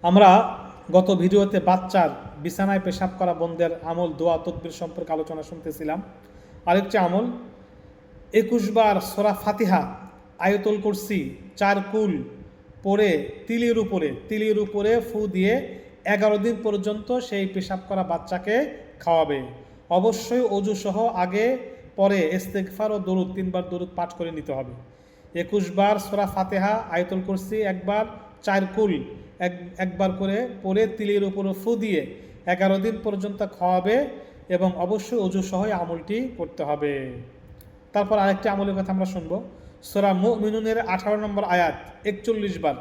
আমরা গত ভিডিওতে বাচ্চার বিছানায় পেশাব করা বন্ধের আমল, দোয়া, তদবির সম্পর্কে আলোচনা শুনতেছিলাম। আরেকটি আমল, 21 বার সূরা ফাতিহা, আয়াতুল কুরসি, 4 কুল পড়ে তিলির উপরে ফু দিয়ে 11 দিন পর্যন্ত সেই পেশাব করা বাচ্চাকে খাওয়াবে। অবশ্যই অজু সহ আগে পরে ইস্তেগফার ও দরুদ 3 বার দরুদ পাঠ করে নিতে হবে। 21 বার সূরা ফাতিহা, আয়াতুল কুরসি একবার, 4 কুল একবার করে পড়ে তিলির উপরে ফু দিয়ে 11 দিন পর্যন্ত খাওয়াবে এবং অবশ্যই অজু সহ আমলটি করতে হবে। তারপর আরেকটি আমলের কথা আমরা শুনবো। সূরা মুমিনুনের 18 নম্বর আয়াত 41 বার,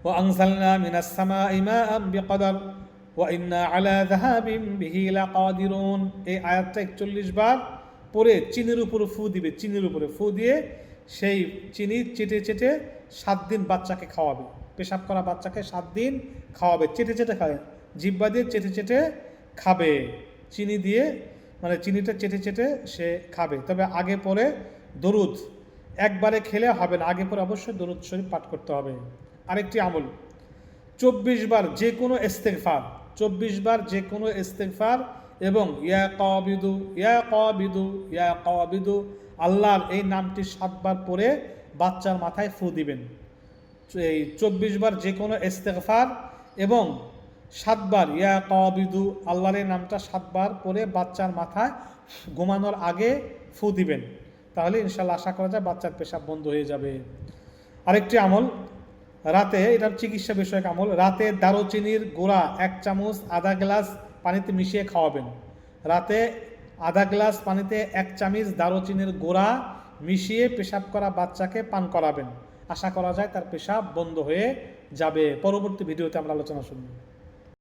ওয়া আনজালনা মিনাস সামাই মাআন বিকদার ওয়া ইন্না আলা যাহাবিন বিহি লাকাদিরুন। এই আয়াতটা 41 বার পরে চিনির উপরে ফু দিবে, চিনির উপরে ফু দিয়ে সেই চিনি চেটে চেটে 7 দিন বাচ্চাকে খাওয়াবে। পেশাব করা বাচ্চাকে 7 দিন খাওয়াবে, চেটে চেটে খাবে, জিহ্বা দিয়ে চেটে চেটে খাবে, চিনি দিয়ে মানে চিনিটা চেটে চেটে সে খাবে। তবে আগে পরে দরুদ, একবারে খেলে হবে না, আগে পরে অবশ্যই দরুদ শরীফ পাঠ করতে হবে। আরেকটি আমল, 24 বার যে কোনো ইস্তেগফার, 24 বার যে কোনো ইস্তেগফার এবং ইয়া কাবিদু ইয়া কাবিদু ইয়া কাবিদু আল্লাহর এই নামটি 7 বার পরে বাচ্চার মাথায় ফু দিবেন। এই 24 বার যে কোনো ইস্তেগফার এবং 7 বার ইয়া কাবিদু আল্লাহর এই নামটা 7 বার পরে বাচ্চার মাথায় ঘুমানোর আগে ফু দিবেন। তাহলে ইনশাল্লাহ আশা করা যায় বাচ্চার পেশাব বন্ধ হয়ে যাবে। আরেকটি আমল, রাতে, এটা চিকিৎসা বিষয়ক আমল, রাতে দারুচিনির গুঁড়া 1 চামচ আধা গ্লাস পানিতে মিশিয়ে খাওয়াবেন। রাতে আধা গ্লাস পানিতে 1 চামচ দারুচিনির গুঁড়া মিশিয়ে পেশাব করা বাচ্চাকে পান করাবেন। আশা করা যায় তার পেশাব বন্ধ হয়ে যাবে। পরবর্তী ভিডিওতে আমরা আলোচনা শুনব।